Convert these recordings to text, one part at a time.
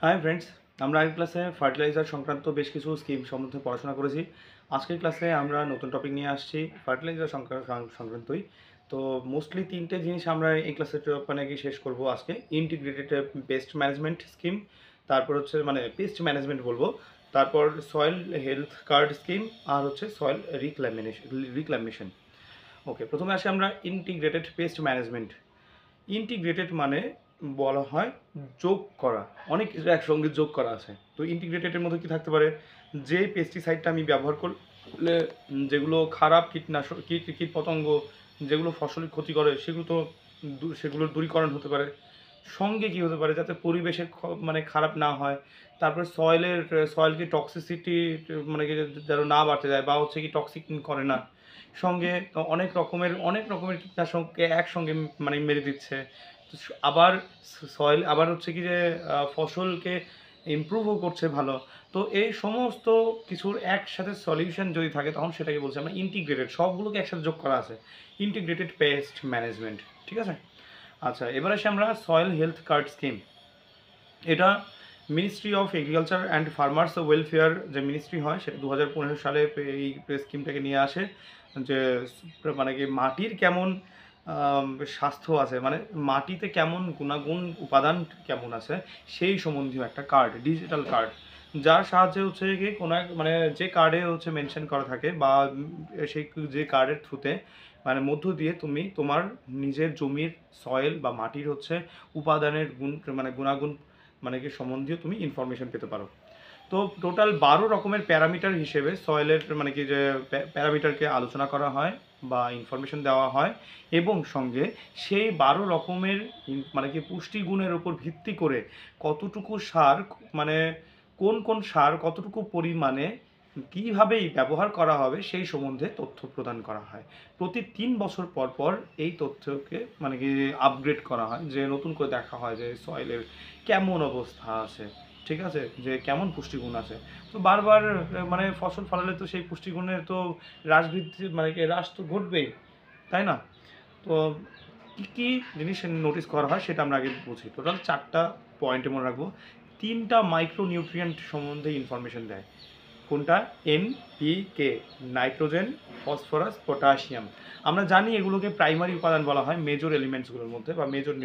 Hi friends, আমরা আগের ক্লাসে ফার্টিলাইজার সংক্রান্ত বেশ কিছু স্কিম সম্বন্ধে পড়াশোনা করেছি। আজকের ক্লাসে আমরা নতুন টপিক নিয়ে আসছি ফার্টিলাইজার সংক্রান্তই। তো মোস্টলি তিনটে জিনিস আমরা এই ক্লাসে মানে কি শেষ করব আজকে। ইন্টিগ্রেটেড পেস্ট ম্যানেজমেন্ট স্কিম, তারপর হচ্ছে মানে পেস্ট ম্যানেজমেন্ট বলবো, তারপর সয়েল হেলথ কার্ড স্কিম, আর হচ্ছে সয়েল রিক্লামেশন। ওকে, প্রথমে আসি আমরা ইন্টিগ্রেটেড পেস্ট ম্যানেজমেন্ট। ইন্টিগ্রেটেড মানে বলা হয় যোগ করা, অনেক কিছু একসঙ্গে যোগ করা আছে। তো ইন্টিগ্রেটেডের মধ্যে কী থাকতে পারে, যে পেস্টিসাইডটা আমি ব্যবহার করলে যেগুলো খারাপ কীটনাশক কীট পতঙ্গ যেগুলো ফসলের ক্ষতি করে সেগুলো তো সেগুলোর দূরীকরণ হতে পারে। সঙ্গে কী হতে পারে, যাতে পরিবেশের মানে খারাপ না হয়। তারপরে সয়েলকে টক্সিসিটি মানে কি যেন না বাড়তে যায়, বা হচ্ছে কি টক্সিক করে না। সঙ্গে অনেক রকমের কীটনাশককে একসঙ্গে মানে মেরে দিচ্ছে। আবার সয়েল আবার হচ্ছে কি যে ফসলকে ইমপ্রুভও করছে ভালো। তো এই সমস্ত কিছুর একসাথে সলিউশন যদি থাকে তখন সেটাকে বলছি আমরা ইন্টিগ্রেটেড, সবগুলোকে একসাথে যোগ করা আছে, ইন্টিগ্রেটেড পেস্ট ম্যানেজমেন্ট। ঠিক আছে, আচ্ছা এবার আসি আমরা সয়েল হেলথ কার্ড স্কিম। এটা ministry of agriculture and farmers welfare যে মিনিস্ট্রি হয় সেটা 2015 সালে এই স্কিমটাকে নিয়ে আসে। যে মানে কি মাটির কেমন স্বাস্থ্য আছে, মানে মাটিতে কেমন গুণাগুণ উপাদান কেমন আছে সেই সম্বন্ধীয় একটা কার্ড, ডিজিটাল কার্ড, যার সাহায্যে হচ্ছে কি কোনো এক মানে যে কার্ডে হচ্ছে মেনশন করা থাকে, বা সেই যে কার্ডের থ্রুতে মানে মধ্য দিয়ে তুমি তোমার নিজের জমির সয়েল বা মাটির হচ্ছে উপাদানের মানে গুণাগুণ মানে কি সম্বন্ধীয় তুমি ইনফরমেশন পেতে পারো। তো টোটাল 12 রকমের প্যারামিটার হিসেবে সয়েলের মানে কি যে প্যারামিটারকে আলোচনা করা হয় বা ইনফরমেশন দেওয়া হয়, এবং সঙ্গে সেই 12 রকমের মানে কি পুষ্টিগুণের উপর ভিত্তি করে কতটুকু সার মানে কোন কোন সার কতটুকু পরিমাণে কীভাবেই ব্যবহার করা হবে সেই সম্বন্ধে তথ্য প্রদান করা হয়। প্রতি 3 বছর পর পর এই তথ্যকে মানে কি আপগ্রেড করা হয়, যে নতুন করে দেখা হয় যে সয়েলের কেমন অবস্থা আছে, ঠিক আছে, যে কেমন পুষ্টিগুণ আছে। তো বারবার মানে ফসল ফলালে তো সেই পুষ্টিগুণের তো হ্রাস বৃদ্ধি মানে কি হ্রাস তো ঘটবেই, তাই না? তো কী কী জিনিস নোটিস করা হয় সেটা আমরা আগে বুঝি। টোটাল 4টা পয়েন্টে মনে রাখবো। 3টা মাইক্রো নিউট্রিয়েন্ট সম্বন্ধে ইনফরমেশন দেয়। কোনটা? NPK, nitrogen, phosphorus, potassium. আমরা জানি এগুলোকে প্রাইমারি উপাদান বলা হয় মেজর এলিমেন্টসগুলোর মধ্যে বা মেজর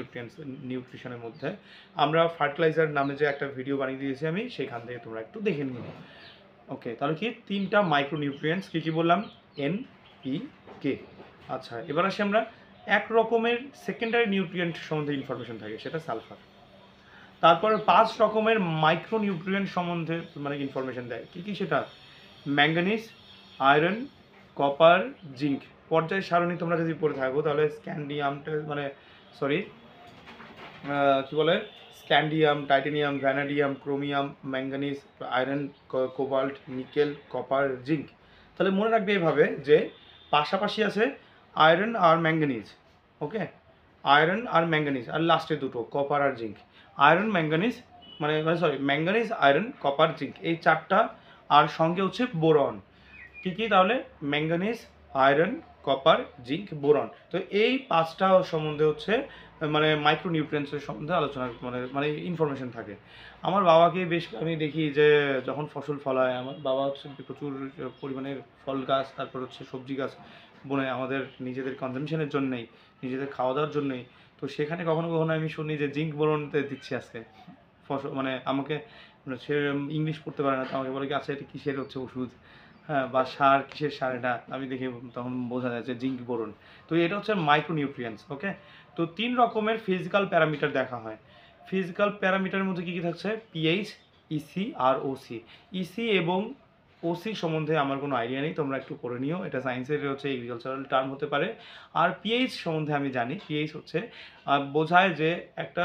নিউট্রিশনের মধ্যে। আমরা ফার্টিলাইজার নামে যে একটা ভিডিও বানিয়ে দিয়েছি আমি, সেখান থেকে তোমরা একটু দেখে নিও। ওকে, তাহলে কি 3টা মাইক্রো নিউট্রিয়েন্টস কী কী বললাম? NPK। আচ্ছা এবার আসি আমরা এক রকমের সেকেন্ডারি নিউট্রিয়েন্ট সম্বন্ধে ইনফরমেশন থাকে, সেটা সালফার। তারপরে 5 রকমের মাইক্রো নিউট্রিয়েন্ট সম্বন্ধে মানে ইনফরমেশন দেয়। কী কী সেটা? Manganese, iron, copper, zinc. পর্যায় সারণী তোমরা যদি পড়ে থাকো তাহলে স্ক্যান্ডিয়ামটা মানে সরি কী বলে, scandium, titanium, vanadium, chromium, manganese, iron, cobalt, nickel, copper, zinc. তাহলে মনে রাখবে এইভাবে যে পাশাপাশি আছে আয়রন আর ম্যাঙ্গানিজ। ওকে, আয়রন আর ম্যাঙ্গানিজ, আর লাস্টে দুটো কপার আর জিঙ্ক। আয়রন ম্যাঙ্গানিজ মানে sorry manganese, iron, copper, zinc, এই 4টা। আর সঙ্গে হচ্ছে বোরন। কী কী তাহলে? Manganese, iron, copper, zinc, boron. তো এই 5টা সম্বন্ধে হচ্ছে মানে মাইক্রো নিউট্রিয়েন্টসের সম্বন্ধে আলোচনা মানে মানে ইনফরমেশন থাকে। আমার বাবাকে বেশ আমি দেখি যে যখন ফসল ফলায়, আমার বাবা হচ্ছে প্রচুর পরিমাণের ফল গাছ, তারপর হচ্ছে সবজি গাছ বনে আমাদের নিজেদের কনজামশনের জন্যেই, নিজেদের খাওয়া দাওয়ার জন্যই। তো সেখানে কখনো কখনো আমি শুনি যে জিঙ্ক বোরনতে দিচ্ছি আজকে ফসল, মানে আমাকে সে ইংলিশ পড়তে পারে না, তো আমাকে বলে কি আচ্ছা এটা কিসের হচ্ছে ওষুধ, হ্যাঁ, বা সার, কিসের সার এটা, আমি দেখে তখন বোঝা যায় যে জিঙ্ক বোরন। তো এটা হচ্ছে মাইক্রো নিউট্রিয়েন্টস। ওকে, তো 3 রকমের ফিজিক্যাল প্যারামিটার দেখা হয়। ফিজিক্যাল প্যারামিটারের মধ্যে কী কী থাকছে? পিএইচ, ইসি আর ওসি। ইসি এবং ওসি সম্বন্ধে আমার কোনো আইডিয়া নেই, তোমরা একটু করে নিও, এটা সায়েন্সের হচ্ছে এগ্রিকালচারাল টার্ম হতে পারে। আর পিএইচ সম্বন্ধে আমি জানি, পিএইচ হচ্ছে বোঝায় যে একটা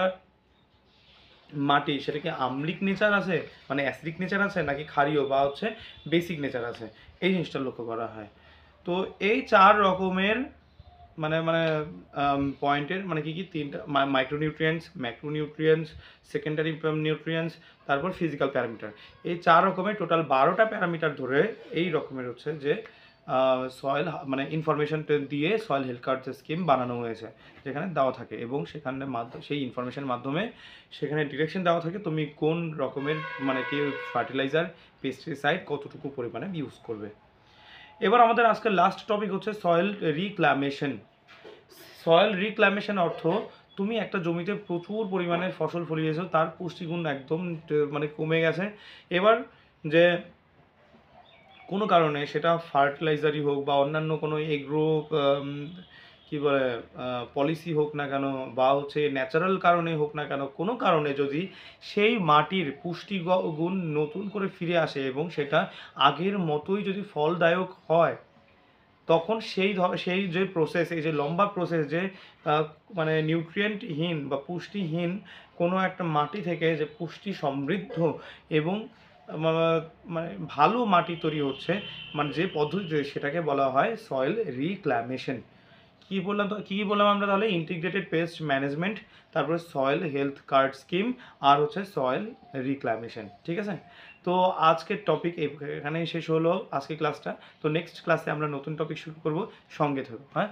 মাটি সেটা কি আম্লিক নেচার আছে মানে অ্যাসিডিক নেচার আছে, নাকি ক্ষারীয় বা হচ্ছে বেসিক নেচার আছে, এই জিনিসটা লক্ষ্য করা হয়। তো এই 4 রকমের মানে মানে পয়েন্টের মানে কী কী? 3টা মাইক্রোনিউট্রিয়েন্টস, ম্যাক্রোনিউট্রিয়েন্টস, সেকেন্ডারি নিউট্রিয়েন্টস, তারপর ফিজিক্যাল প্যারামিটার। এই 4 রকমের টোটাল 12টা প্যারামিটার ধরে এই রকমের হচ্ছে যে সয়েল মানে ইনফরমেশন দিয়ে সয়েল হেলথ কার্ড স্কিম বানানো হয়েছে, যেখানে দেওয়া থাকে এবং সেখানে সেই ইনফরমেশনের মাধ্যমে সেখানে ডিরেকশন দেওয়া থাকে তুমি কোন রকমের মানে কি ফার্টিলাইজার পেস্টিসাইড কতটুকু পরিমাণে ইউজ করবে। এবার আমাদের আজকের লাস্ট টপিক হচ্ছে সয়েল রিক্লামেশন। সয়েল রিক্লামেশন অর্থ তুমি একটা জমিতে প্রচুর পরিমাণে ফসল ফলিয়েছো, তার পুষ্টিগুণ একদম মানে কমে গেছে। এবার যে কোনো কারণে সেটা ফার্টিলাইজারই হোক বা অন্যান্য কোনো এগ্রো কী বলে পলিসি হোক না কেন বা হচ্ছে ন্যাচারাল কারণে হোক না কেন, কোনো কারণে যদি সেই মাটির পুষ্টিগুণ নতুন করে ফিরে আসে এবং সেটা আগের মতোই যদি ফলদায়ক হয়, তখন সেই যে প্রসেস, এই যে লম্বা প্রসেস যে মানে নিউট্রিয়েন্টহীন বা পুষ্টিহীন কোনো একটা মাটি থেকে যে পুষ্টি সমৃদ্ধ এবং মানে ভালো মাটি তৈরি হচ্ছে, মানে যে পদ্ধতিতে, সেটাকে বলা হয় সয়েল রিক্লামেশন। কী বললাম আমরা তাহলে? ইন্টিগ্রেটেড পেস্ট ম্যানেজমেন্ট, তারপরে সয়েল হেলথ কার্ড স্কিম, আর হচ্ছে সয়েল রিক্লামেশন। ঠিক আছে, তো আজকের টপিক এখানেই শেষ হলো আজকের ক্লাসটা। তো নেক্সট ক্লাসে আমরা নতুন টপিক শুরু করব, সঙ্গে থাকবো। হ্যাঁ।